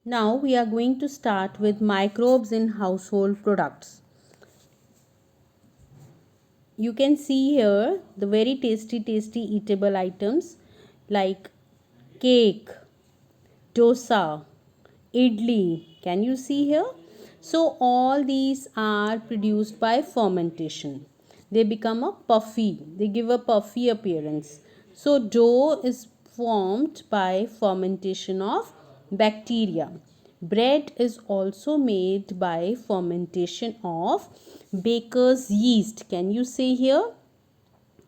Now we are going to start with microbes in household products. You can see here the very tasty eatable items like cake, dosa, idli. Can you see here? So all these are produced by fermentation. They become a puffy. They give a puffy appearance. So dough is formed by fermentation of bacteria. Bread is also made by fermentation of baker's yeast. Can you see here?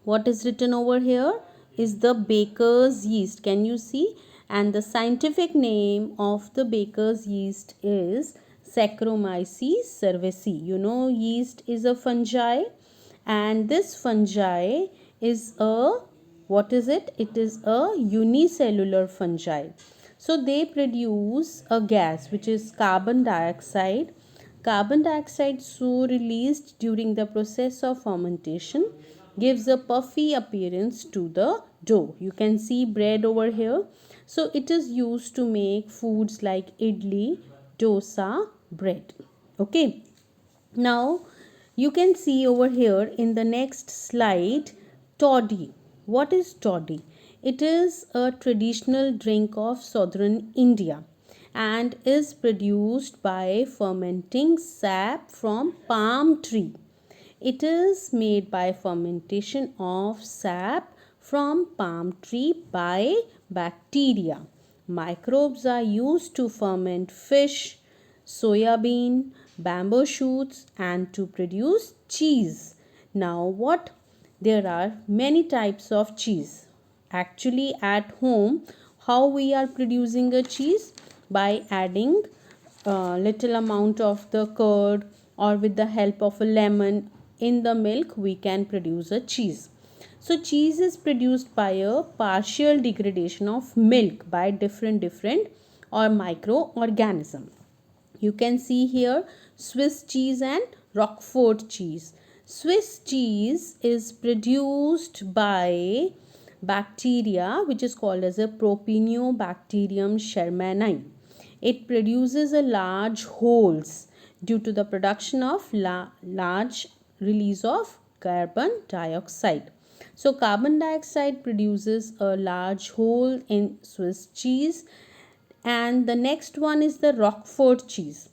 What is written over here is the baker's yeast. Can you see? And the scientific name of the baker's yeast is Saccharomyces cerevisiae. You know, yeast is a fungi, and this fungi is a, what is it? It is a unicellular fungi. So they produce a gas which is carbon dioxide. Carbon dioxide, so released during the process of fermentation, gives a puffy appearance to the dough. You can see bread over here. So it is used to make foods like idli, dosa, bread. Okay. Now you can see over here in the next slide toddy. What is toddy? It is a traditional drink of southern India and is produced by fermenting sap from palm tree. It is made by fermentation of sap from palm tree by bacteria. Microbes are used to ferment fish, soya bean, bamboo shoots, and to produce cheese. Now, what? There are many types of cheese. Actually, at home, how we are producing a cheese? By adding a little amount of the curd or with the help of a lemon in the milk, we can produce a cheese. So cheese is produced by a partial degradation of milk by different or microorganism. You can see here Swiss cheese and Roquefort cheese. Swiss cheese is produced by bacteria which is called as a Propionibacterium shermani. It produces a large holes due to the production of large release of carbon dioxide. So carbon dioxide produces a large hole in Swiss cheese, and the next one is the Roquefort cheese.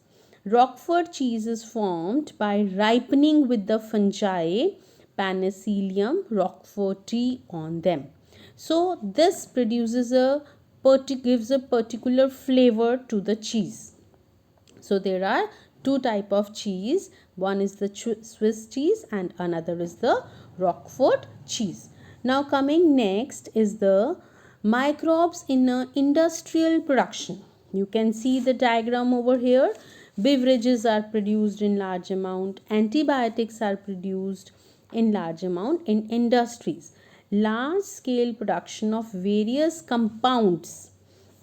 Roquefort cheese is formed by ripening with the fungi Penicillium roqueforti on them. So this produces gives a particular flavor to the cheese. So there are two type of cheese. One is the Swiss cheese and another is the Roquefort cheese. Now coming next is the microbes in industrial production. You can see the diagram over here. Beverages are produced in large amount. Antibiotics are produced in large amount in industries. Large scale production of various compounds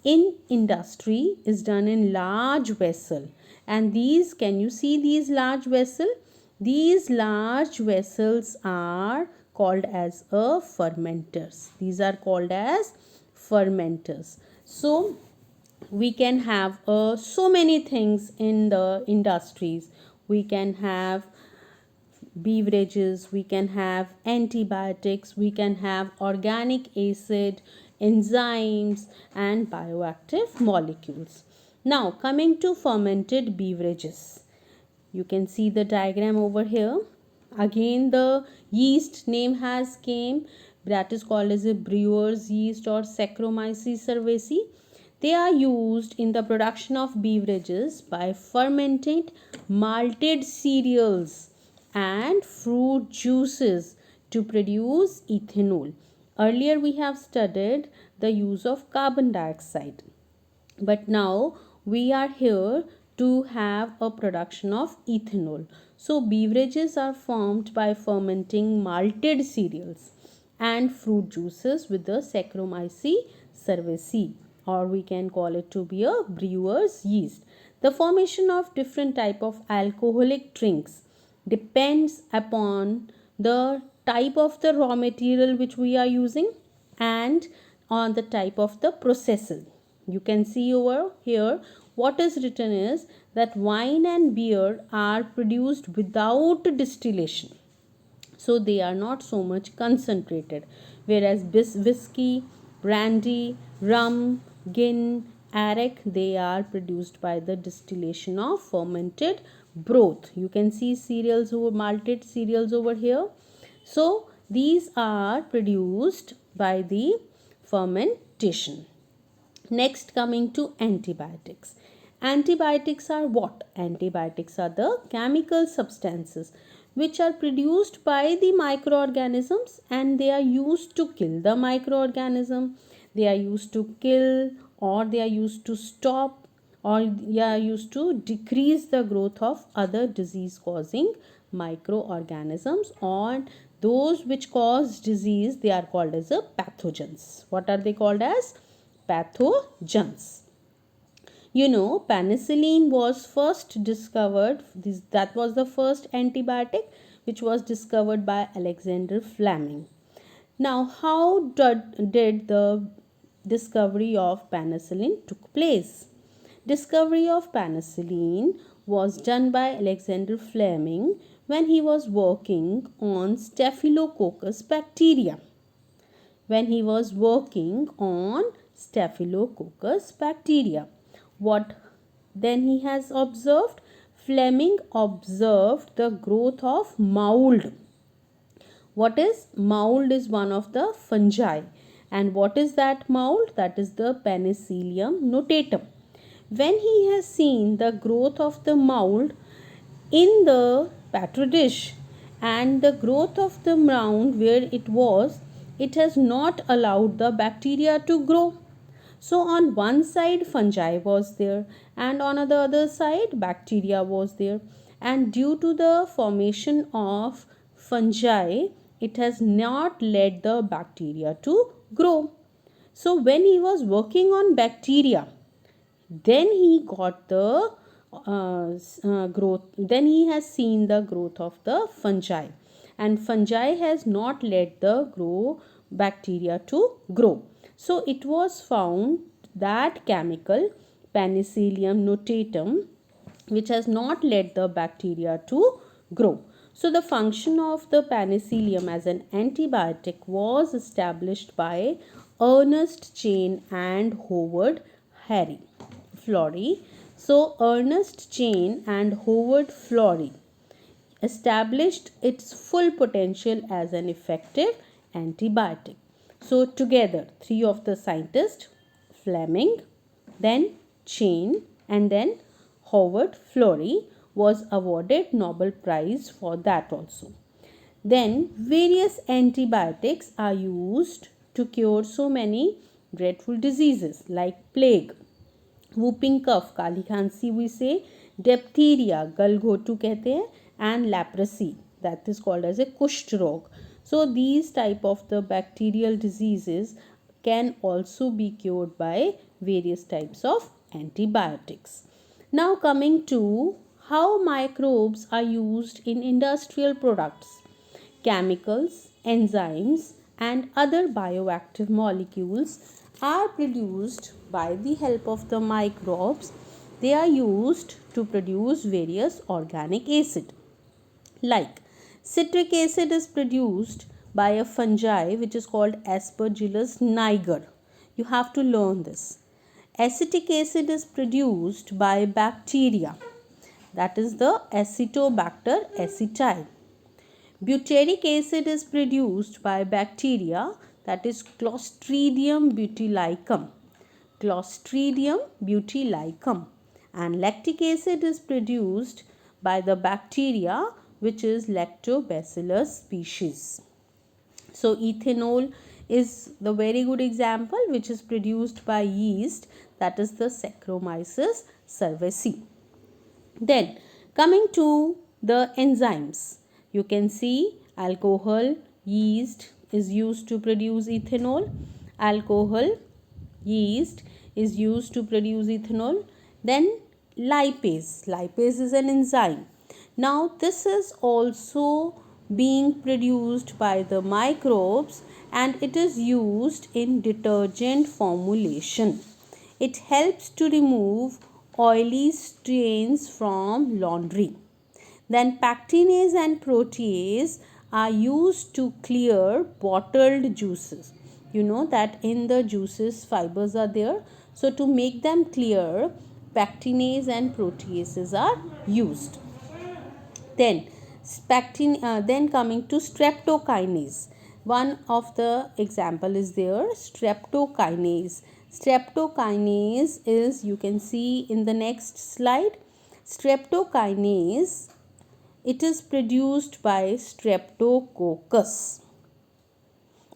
in industry is done in large vessel, and these, can you see these large vessel? These large vessels are called as a fermenters. These are called as fermenters. So we can have so many things in the industries. We can have beverages, we can have antibiotics, we can have organic acid, enzymes, and bioactive molecules. Now, coming to fermented beverages, you can see the diagram over here. Again, the yeast name has came, that is called as a brewer's yeast or Saccharomyces cerevisiae. They are used in the production of beverages by fermenting malted cereals and fruit juices to produce ethanol. Earlier we have studied the use of carbon dioxide, but now we are here to have a production of ethanol. So beverages are formed by fermenting malted cereals and fruit juices with the Saccharomyces cerevisiae, or we can call it to be a brewer's yeast. The formation of different type of alcoholic drinks depends upon the type of the raw material which we are using and on the type of the processes. You can see over here what is written is that wine and beer are produced without distillation, so they are not so much concentrated, whereas whiskey, brandy, rum, gin, arrack, they are produced by the distillation of fermented broth. You can see cereals over malted cereals over here. So these are produced by the fermentation. Next, coming to antibiotics. Antibiotics are what? Antibiotics are the chemical substances which are produced by the microorganisms, and they are used to kill the microorganism. They are used to kill, or they are used to stop, or they are used to decrease the growth of other disease causing microorganisms, or those which cause disease, they are called as a pathogens. What are they called as? Pathogens. You know, penicillin was first discovered, that was the first antibiotic which was discovered by Alexander Fleming. Now, how did the discovery of penicillin took place? Discovery of penicillin was done by Alexander Fleming when he was working on Staphylococcus bacteria. When he was working on Staphylococcus bacteria. What then he has observed? Fleming observed the growth of mold. What is mold? Is one of the fungi. And what is that mold? That is the Penicillium notatum. When he has seen the growth of the mold in the petri dish and the growth of the mound where it has not allowed the bacteria to grow. So on one side fungi was there, and on the other side bacteria was there, and due to the formation of fungi, it has not led the bacteria to grow. So when he was working on bacteria, then he got the growth, then he has seen the growth of the fungi, and fungi has not led the bacteria to grow. So it was found that chemical Penicillium notatum, which has not led the bacteria to grow. So the function of the penicillium as an antibiotic was established by Ernest Chain and Howard Florey. So Ernest Chain and Howard Florey established its full potential as an effective antibiotic. So together, three of the scientists, Fleming, then Chain, and then Howard Florey, was awarded Nobel Prize for that also. Then various antibiotics are used to cure so many dreadful diseases like plague, whooping cough, काली खांसी we say, diphtheria, गलघोटू कहते हैं, and leprosy, that is called as a कुष्ठ रोग. So these type of the bacterial diseases can also be cured by various types of antibiotics. Now coming to how microbes are used in industrial products. Chemicals, enzymes, and other bioactive molecules are produced by the help of the microbes. They are used to produce various organic acid. Like citric acid is produced by a fungi which is called Aspergillus niger. You have to learn this. Acetic acid is produced by bacteria, that is the Acetobacter aceti. Butyric acid is produced by bacteria, that is Clostridium butylicum. Clostridium butylicum. And lactic acid is produced by the bacteria which is Lactobacillus species. So ethanol is the very good example which is produced by yeast, that is the Saccharomyces cerevisiae. Then coming to the enzymes, you can see alcohol, yeast is used to produce ethanol. Alcohol, yeast is used to produce ethanol. Then lipase is an enzyme. Now this is also being produced by the microbes, and it is used in detergent formulation. It helps to remove oily stains from laundry. Then pectinase and protease are used to clear bottled juices. You know that in the juices fibers are there. So to make them clear, pectinase and proteases are used. Then coming to streptokinase. One of the example is there, streptokinase. Streptokinase is, you can see in the next slide, streptokinase, it is produced by streptococcus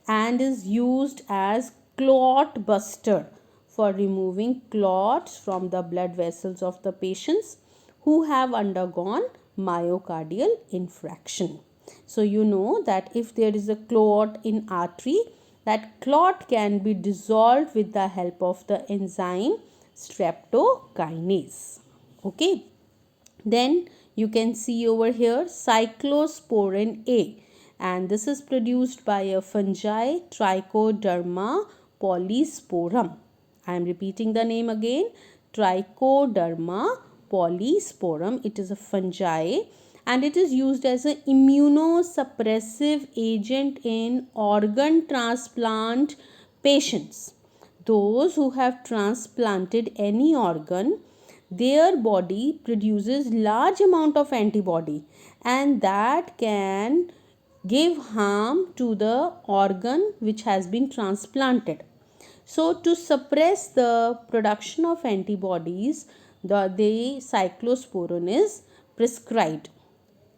and is used as clot buster for removing clots from the blood vessels of the patients who have undergone myocardial infarction. So you know that if there is a clot in artery, that clot can be dissolved with the help of the enzyme streptokinase. Okay. Then you can see over here cyclosporin A, and this is produced by a fungi Trichoderma polysporum. I am repeating the name again, Trichoderma polysporum. It is a fungi and it is used as an immunosuppressive agent in organ transplant patients. Those who have transplanted any organ, their body produces large amount of antibody and that can give harm to the organ which has been transplanted. So to suppress the production of antibodies, the cyclosporin is prescribed,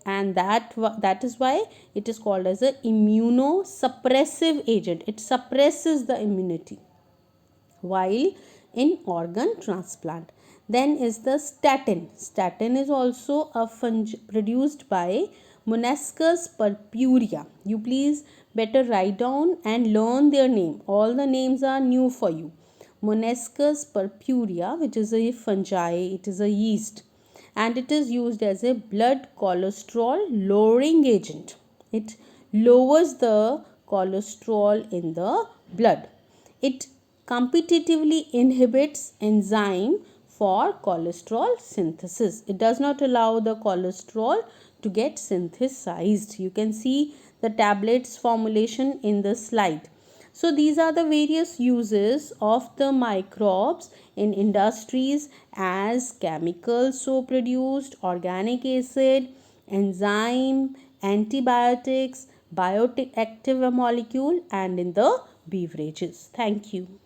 and that is why it is called as a immunosuppressive agent. It suppresses the immunity while in organ transplant. Then is the statin. Statin is also a fungi produced by Monascus purpurea. You please better write down and learn their name. All the names are new for you. Monascus purpurea, which is a fungi, it is a yeast, and it is used as a blood cholesterol lowering agent. It lowers the cholesterol in the blood. It competitively inhibits enzyme for cholesterol synthesis. It does not allow the cholesterol to get synthesized. You can see the tablets formulation in the slide. So these are the various uses of the microbes in industries as chemicals so produced, organic acid, enzyme, antibiotics, bioactive molecule, and in the beverages. Thank you.